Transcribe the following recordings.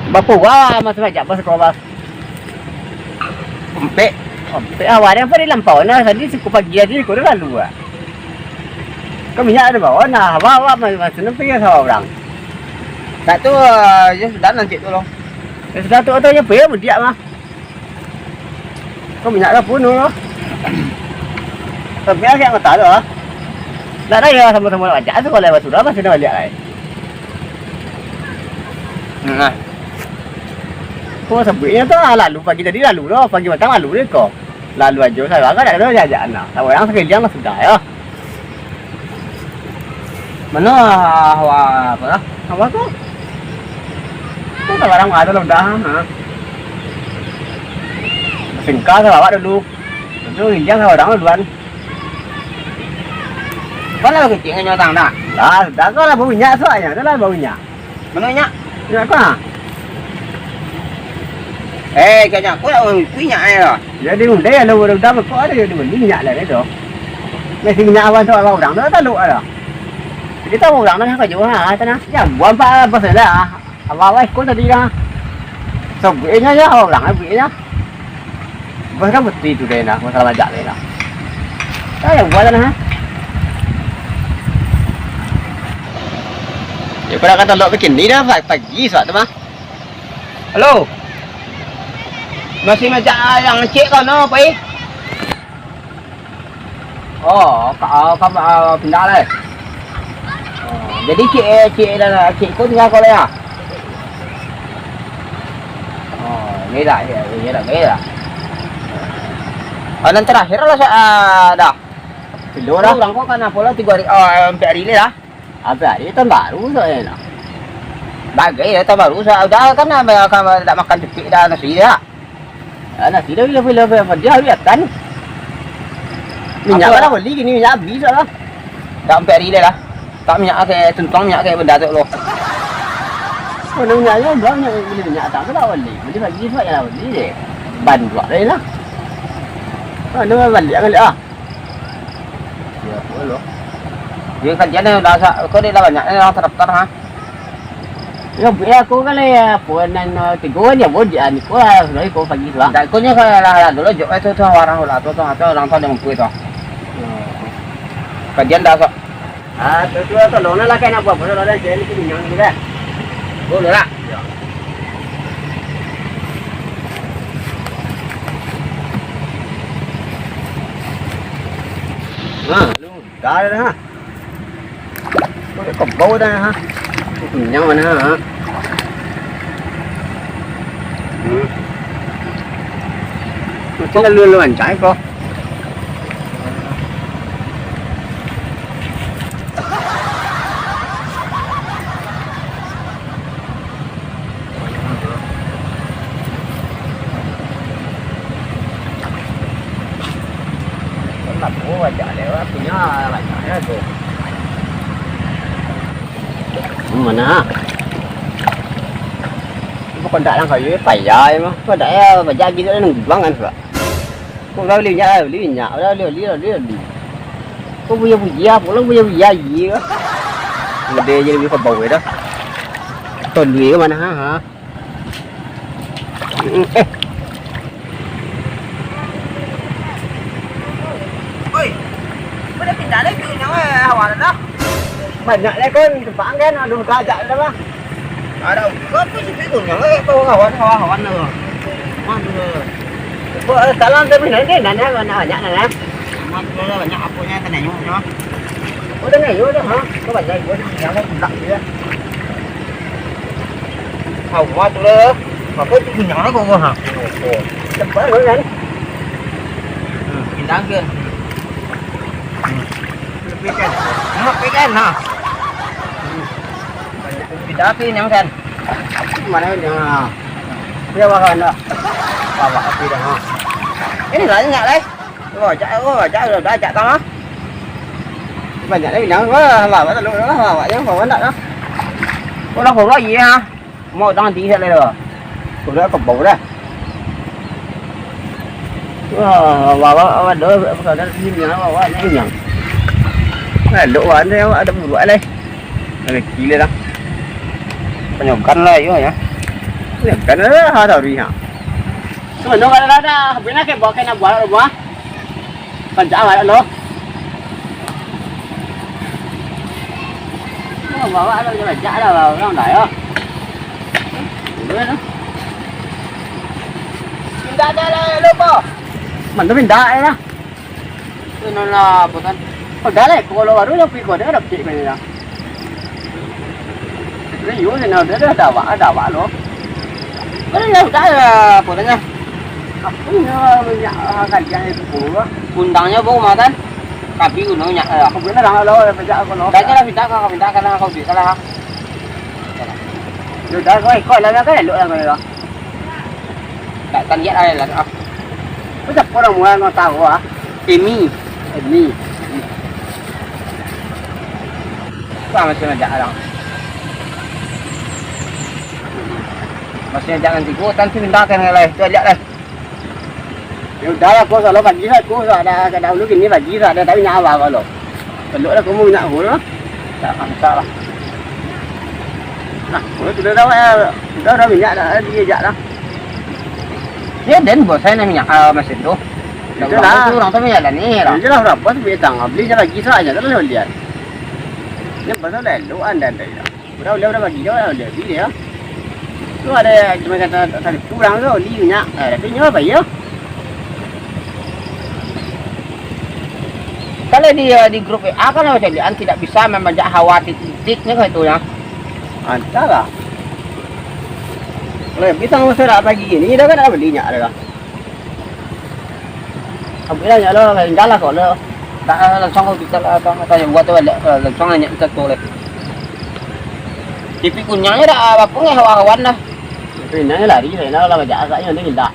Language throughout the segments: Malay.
Bapa wah masa belajar bahasa sekolah. Empek. Awal yang pada lampau na tadi suku pagi tadi kau dah lalu ah. Kau minyak ada bawa na, bawa masa nampak ya sama orang. Tak tu je sudah nanti tu loh. Sudah tu atau yang payah berdiak mah. Kau minyak dah pun loh. Tapi aku yang kata loh. Dah dah ya sama-sama belajar tu kalau lewat sudah masih dah belajar lagi. Nah. Kau sebutnya tu lalu pagi tadi lalu loh, pagi matang lalu ni kau. Lalu aja saya kan ada jajan nak. Tahu yang sekalian lah sudah ya. Mana hawa apa lah? Apa tu? Tu tak barang ada lah dah. Singkat saya bawa dulu. Tu hilang saya orang duluan. Mana lagi cing nyo tang dah? Dah kau lah bau minyak soalnya, dah lah bau minyak. Mana minyak? Minyak apa? Kayaknya aku nak minyak ni lah. Jadi dia lalu dah kau ada dia beli minyak lah tu. Mesti minyak awal tu orang tu tak lu ada. Kita orang nak kau jual ha, tanah. Ya, buat apa pasal dah. Awal kau tadi dah. Sebenarnya ya orang sebenarnya. Bukan betul tu dia nak masalah majak dia nak. Saya buat tanah. Ya kau nak kata lok bikin ni dah pagi suat tu mah. Halo. Masih majak yang cik kau no, Pai? Oh, kau pindah lah. Jadi cik kau tinggal kau lah. Oh, ni dah, ni dah. Oh, nanti terakhir lah dah. Belum dah. Orang kau kan apa lah 3 hari, 4 hari ni lah. Apa hari tahun baru soalnya nak. Bagai dah tahun baru, dah kan dah makan cepik dah nasi dah. Nasi dah bila dia lihat kan. Minyak dah beli gini minyak habis lah. Dah 4 hari dah. Tak minyak ke tuntang minyak ke benda tu loh. Oh, minyaknya banyak beli minyak tak lah beli. Beli pagi sebab yang beli deh. Ban pula dah lah. Mana balik ah. Ya, boleh. Dia kerja ni dah kau dia dah banyak ni orang terdaftar ha. Ya, aku kan pun dan tiga ni boleh dia ni kau hari kau pagi tu lah. Dah kau ni lah dulu jauh tu orang lah tu orang tu dia mampu tu. Kerja dah so. Tu lona lah kan apa lona jadi ni minyak ni dah. Boleh lah. Lu dah dah ha. Kau bau dah ha. Minyak mana ha. Macam lu ancai kau. Baca lewat punya bacanya tu. Mana? Bukan tak lang kayu payah mah. Kau tak ya baca gitu dah nungguang kan sebab. Kau dah beli minyak dah beli. Kau punya pulang punya iya. Gede je lebih kau bau dah. Kau duit ke mana ha? Pindah lagi yang awal dah. Banyak lah kan tempang kan aduh kajak dah mah. Ada kau tu situ yang kau kawan tu. Mana? Kau salam tu ni nana banyak nana. Mana banyak apanya tanah nyu je. Oh dah ngayu dah ha. Kau banyak gua yang kau tak dia. Hawa tu lah. Apa tu punya kau ha? Oh. Cepat kan. Pindah ke. Lepikan. Lepikan ha. Pindah ke yang kan. Mana yang ha. Dia makan dah. Bawa api dah ha. Ini lah enggak leh. Baca dah baca tang ah. Banyak lagi yang bawa tak lu dah bawa yang bawa tak dah. Kau dah bawa gì ha? Mau tang tí sẽ lên rồi. Kau dah kau bawa dah. Bawa ada ada sini yang bawa ni yang. Ada wan dia ada buat leh. Ada gila dah. Penyokan lah itu ya. Kan ha tau ri ha. So no ada bina ke bawa kena buat rumah. Panjang ada lo. Bawa ada je baca dah orang dah ya. Boleh no. Pindah dah lah lupa. Mana pindah ya. Itu lah bukan. Oh dah lah kalau baru yang pergi kau dah cek ni dah. Ini you ni nak dah bawa lo. Cái này cái là của nó cũng nhặt cái gì của quần đằng nhá bố mà đấy cà phê của nó nhặt không biết nó đang ở đâu bây giờ con nó cái là mình ta cái là không chỉ cái là rồi đó coi là cái này lựa là người đó tại tân nhất đây là có chặt có đồng nó tao của hả Emi sao mà xem là dạ đâu masih jangan diikutan sih mindakan yang lain. Coba lihat deh. Ya udah lah, kau kalau bagi lah, kau ada dahulu gini bagi lah, ada tapi nyawa kalau. Kalau lah kamu nak hulu, tak masalah. Nah, kalau sudah dah minyak dah dia jak dah. Dia den bos saya minyak mesin tu. Dah orang tu minyak dah ni lah. Jelah berapa tu biasa beli je bagi saja terus lihat. Ni pasal lu anda dah. Udah bagi je dia dia. Tu ada cuma kata tadi kurang tu liunya, tapi nyawa apa ya? Kalau di grup WA kan macam tidak bisa membaca hawa titiknya kayak itu ya. Antara. Kalau bisa ngusir pagi ini, dah kan ada belinya ada. Ambil aja lo, enggak lah kalau dah langsung kau kita lah, tanya buat tu balik, langsung nanya kita tu leh. Tapi kunyanya dah apa pun hawa-hawan dah. Vì nó là đi thì nó là giả dãy rồi nó nhìn đại.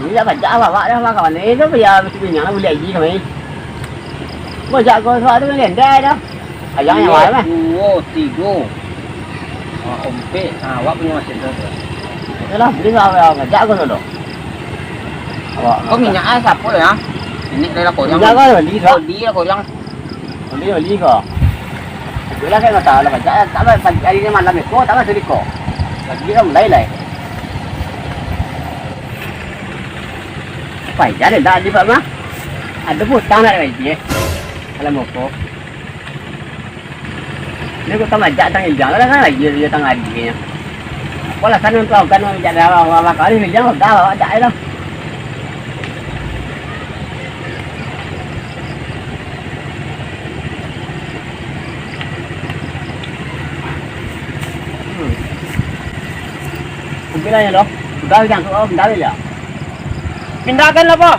Nghĩ ra phải giả vào vậy đó mà còn ấy nó bây giờ mình nhắn nó bị gì rồi. Mà dạ coi thôi nó liền đây đó. Ở nhà ngoài mà. Ô tigo. Ông pe awak punya mesin tu. Yalah, beli kau ngajak kau dulu. Kau minyak siapa ya? Ini adalah kau yang. Minyak kau beli kau. Beli kau yang. Beli kau. Bila cái mà tao là phải chạy đi mà làm việc cố tao phải xử lý cổ là chỉ không lấy này phải giá để ra đi vậy má anh đúng một tao này gì hay là một cổ nếu có tao mà chạy tăng hình dạng đó là gì tăng là gì nhỉ có là cân không cân chạy ra mà có đi hình dáng không tao mà chạy đâu Pindahnya loh, sudah yang kau pindah dia. Pindahkan lah pak.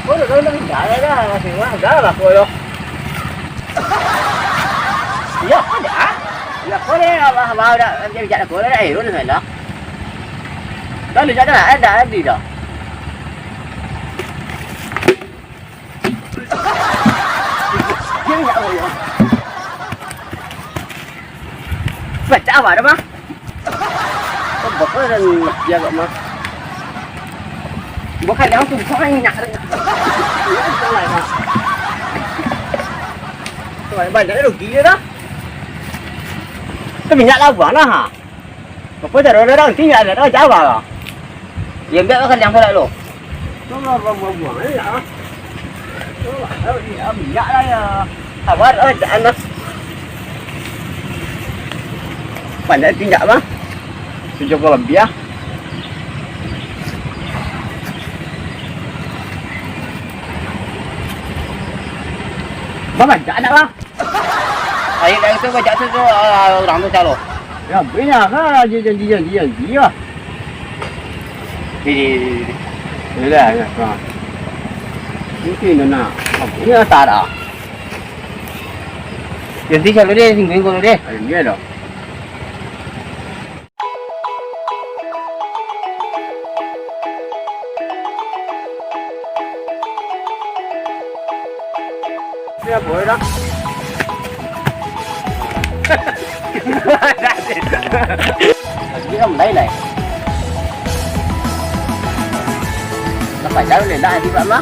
Kau dah pindah dah, masih mana dah lah kau loh. Iya ada. Ya kau ni apa dah dia bicara kau dah hero ni lah. Dah lihat dah ada di dah. Dia ni apa ya? Baca apa dah pak? Boknya dan dia gak mah. Boknya dia langsung banyak. Iya, selai mah. Selai banyak rugi dia dah. Cái minyak lawan lah ha. Boknya dah orang tinggal dah Jawa lah. Yang dia akan yang selai lo. Nó buang ya. Nó minyak lah ya. Awak jangan lah. Banyak tinggal mah. Tujuh puluh lebih ya. Bapak ada bang? Ayo dari itu baca tu orang tu calo. Ya banyak kan dia lah. Di dah kan. Ini nana. Ini tak ada. Jadi calo dia singgung kau dia. Ini dah. Dia boleh dah. Dia không lấy này. Nó phải đá lên đại đi bạn má.